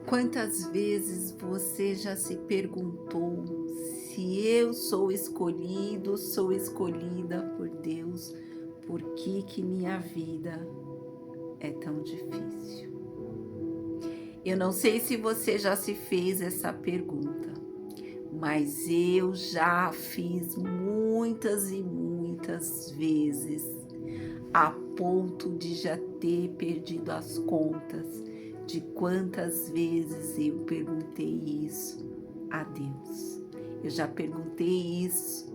Quantas vezes você já se perguntou se eu sou escolhido, sou escolhida por Deus, por que minha vida é tão difícil? Eu não sei se você já se fez essa pergunta, mas eu já fiz muitas e muitas vezes, a ponto de já ter perdido as contas de quantas vezes eu perguntei isso a Deus. Eu já perguntei isso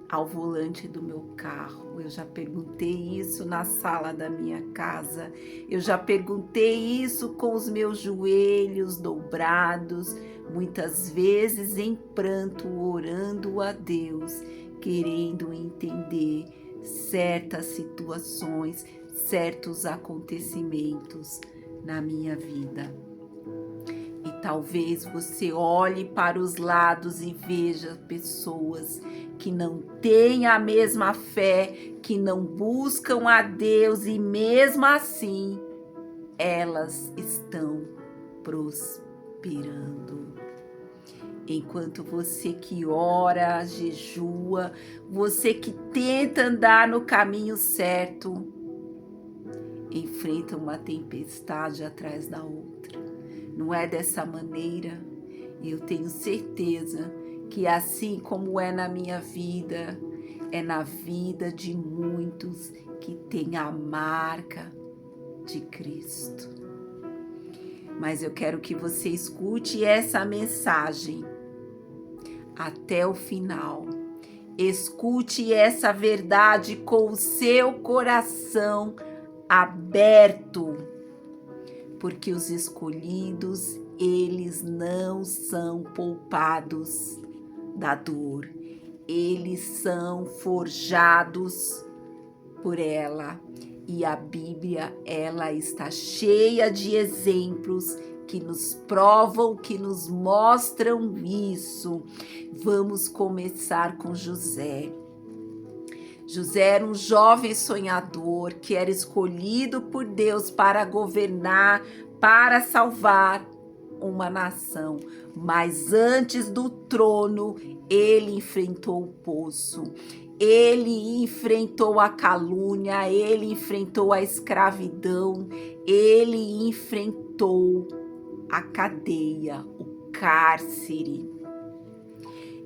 ao volante do meu carro, eu já perguntei isso na sala da minha casa, eu já perguntei isso com os meus joelhos dobrados, muitas vezes em pranto, orando a Deus, querendo entender certas situações, certos acontecimentos na minha vida. E talvez você olhe para os lados e veja pessoas que não têm a mesma fé, que não buscam a Deus e mesmo assim elas estão prosperando. Enquanto você que ora, jejua, você que tenta andar no caminho certo, enfrenta uma tempestade atrás da outra. Não é dessa maneira? Eu tenho certeza que assim como é na minha vida, é na vida de muitos que têm a marca de Cristo. Mas eu quero que você escute essa mensagem até o final. Escute essa verdade com o seu coração aberto, porque os escolhidos, eles não são poupados da dor, eles são forjados por ela. E a Bíblia, ela está cheia de exemplos que nos provam, que nos mostram isso. Vamos começar com José. José era um jovem sonhador que era escolhido por Deus para governar, para salvar uma nação. Mas antes do trono, ele enfrentou o poço. Ele enfrentou a calúnia, ele enfrentou a escravidão, ele enfrentou a cadeia, o cárcere.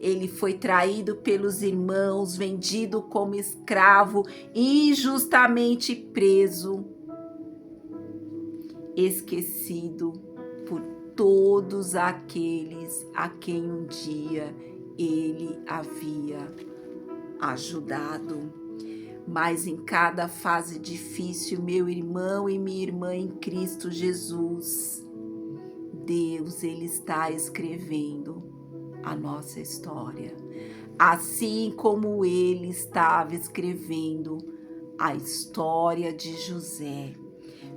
Ele foi traído pelos irmãos, vendido como escravo, injustamente preso, esquecido por todos aqueles a quem um dia ele havia ajudado. Mas em cada fase difícil, meu irmão e minha irmã em Cristo Jesus, Deus, ele está escrevendo a nossa história, assim como ele estava escrevendo a história de José.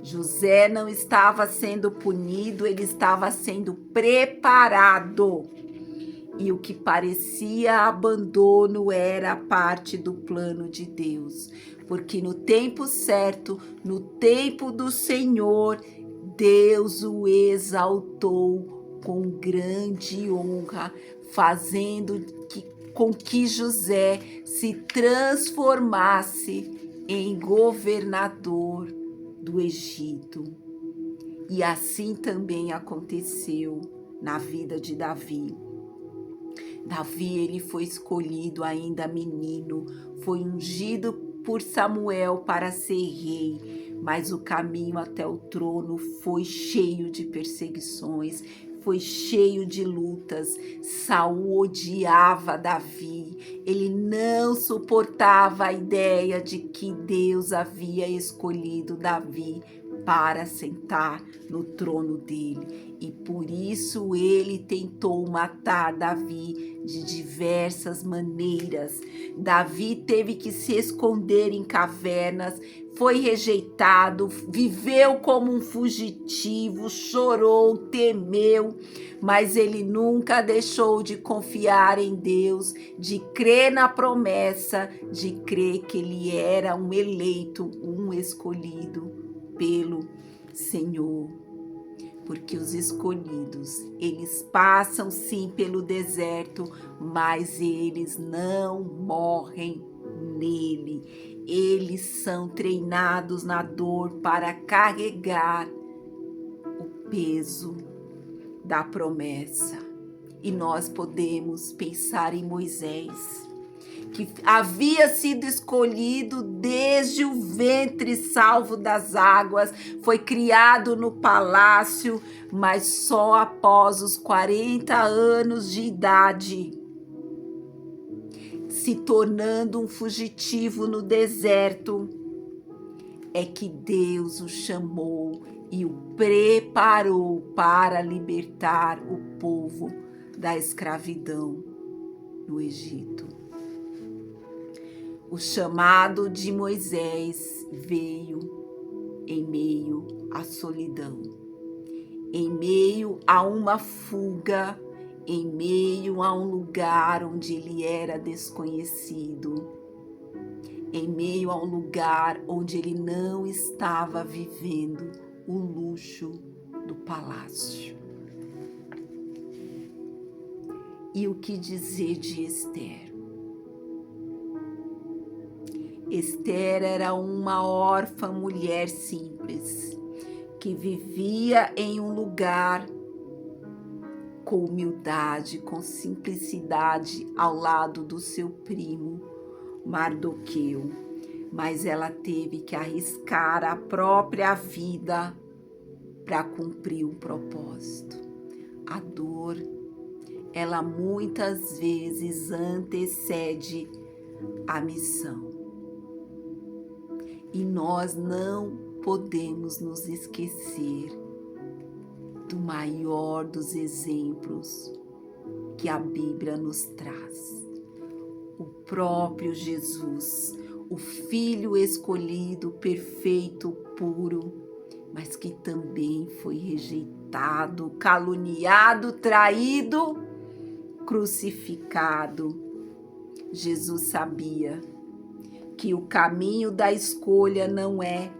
José não estava sendo punido, ele estava sendo preparado. E o que parecia abandono era parte do plano de Deus, porque no tempo certo, no tempo do Senhor, Deus o exaltou com grande honra, fazendo com que José se transformasse em governador do Egito. E assim também aconteceu na vida de Davi. Davi, ele foi escolhido ainda menino, foi ungido por Samuel para ser rei, mas o caminho até o trono foi cheio de perseguições, foi cheio de lutas. Saul odiava Davi, ele não suportava a ideia de que Deus havia escolhido Davi para sentar no trono dele. E por isso ele tentou matar Davi de diversas maneiras. Davi teve que se esconder em cavernas, foi rejeitado, viveu como um fugitivo, chorou, temeu, mas ele nunca deixou de confiar em Deus, de crer na promessa, de crer que ele era um eleito, um escolhido pelo Senhor. porque os escolhidos, eles passam sim pelo deserto, mas eles não morrem nele. Eles são treinados na dor para carregar o peso da promessa. E nós podemos pensar em Moisés, que havia sido escolhido desde o ventre, salvo das águas, foi criado no palácio, mas só após os 40 anos de idade, se tornando um fugitivo no deserto, é que Deus o chamou e o preparou para libertar o povo da escravidão no Egito. O chamado de Moisés veio em meio à solidão, em meio a uma fuga, em meio a um lugar onde ele era desconhecido, em meio a um lugar onde ele não estava vivendo o luxo do palácio. E o que dizer de Esther? Esther era uma órfã mulher simples, que vivia em um lugar com humildade, com simplicidade, ao lado do seu primo Mardoqueu. Mas ela teve que arriscar a própria vida para cumprir um propósito. A dor, ela muitas vezes antecede a missão. E nós não podemos nos esquecer do maior dos exemplos que a Bíblia nos traz. O próprio Jesus, o Filho escolhido, perfeito, puro, mas que também foi rejeitado, caluniado, traído, crucificado. Jesus sabia que o caminho da escolha não é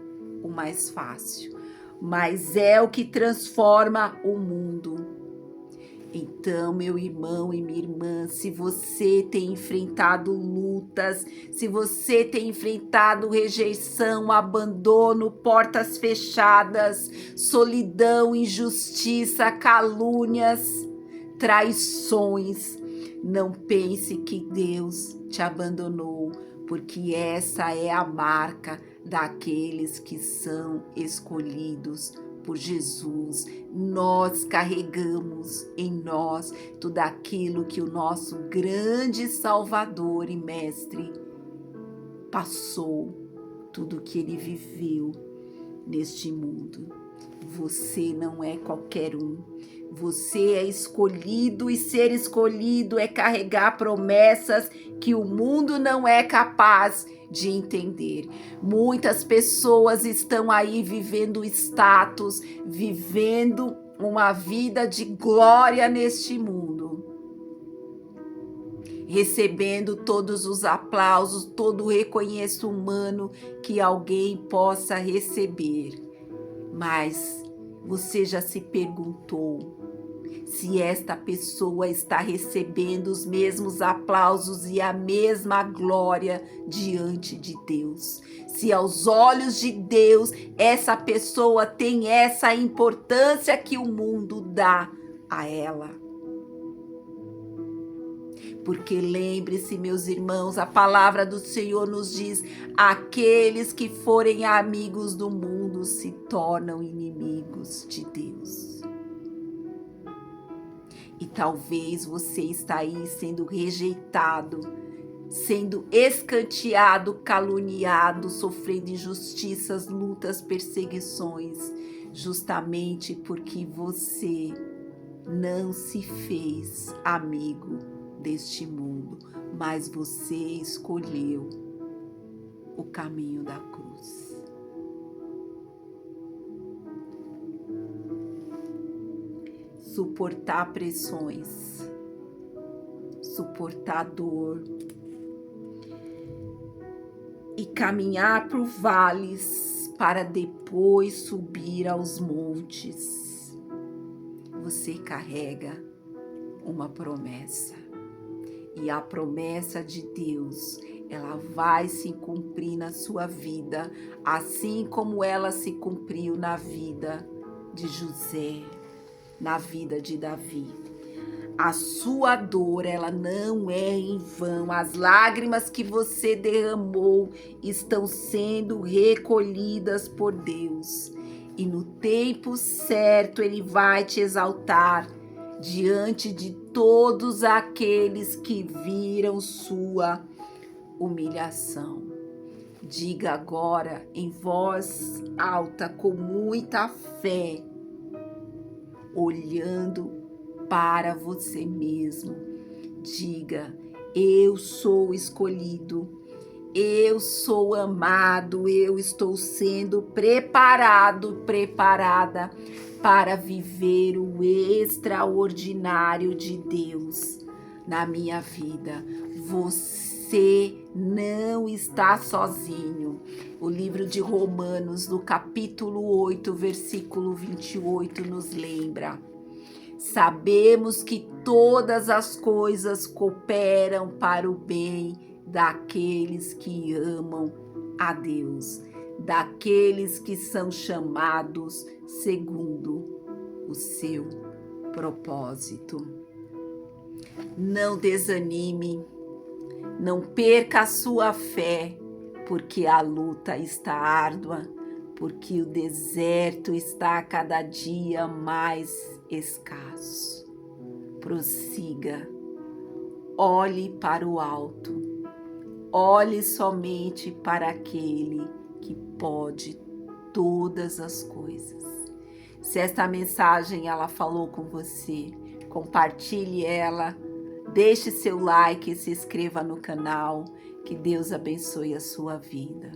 o mais fácil, mas é o que transforma o mundo. Então, meu irmão e minha irmã, se você tem enfrentado lutas, se você tem enfrentado rejeição, abandono, portas fechadas, solidão, injustiça, calúnias, traições, não pense que Deus te abandonou, porque essa é a marca daqueles que são escolhidos por Jesus. Nós carregamos em nós tudo aquilo que o nosso grande Salvador e Mestre passou, tudo que ele viveu neste mundo. Você não é qualquer um. Você é escolhido, e ser escolhido é carregar promessas que o mundo não é capaz de entender. Muitas pessoas estão aí vivendo status, vivendo uma vida de glória neste mundo, recebendo todos os aplausos, todo o reconhecimento humano que alguém possa receber. Mas você já se perguntou se esta pessoa está recebendo os mesmos aplausos e a mesma glória diante de Deus? Se aos olhos de Deus essa pessoa tem essa importância que o mundo dá a ela? Porque lembre-se, meus irmãos, a palavra do Senhor nos diz: aqueles que forem amigos do mundo se tornam inimigos de Deus. E talvez você está aí sendo rejeitado, sendo escanteado, caluniado, sofrendo injustiças, lutas, perseguições, justamente porque você não se fez amigo deste mundo, mas você escolheu o caminho da cruz. Suportar pressões, suportar dor e caminhar por vales para depois subir aos montes. você carrega uma promessa. E a promessa de Deus, ela vai se cumprir na sua vida, assim como ela se cumpriu na vida de José, na vida de Davi. A sua dor, ela não é em vão. As lágrimas que você derramou estão sendo recolhidas por Deus. E no tempo certo, Ele vai te exaltar diante de todos aqueles que viram sua humilhação. Diga agora em voz alta, com muita fé, olhando para você mesmo. Diga: eu sou escolhido, eu sou amado, eu estou sendo preparada para viver o extraordinário de Deus na minha vida. Você não está sozinho. O livro de Romanos, no capítulo 8, versículo 28, nos lembra: sabemos que todas as coisas cooperam para o bem daqueles que amam a Deus, daqueles que são chamados segundo o seu propósito. Não desanime, não perca a sua fé, porque a luta está árdua, porque o deserto está cada dia mais escasso. Prossiga, olhe para o alto, olhe somente para aquele que pode todas as coisas. Se esta mensagem ela falou com você, compartilhe ela, deixe seu like e se inscreva no canal. Que Deus abençoe a sua vida.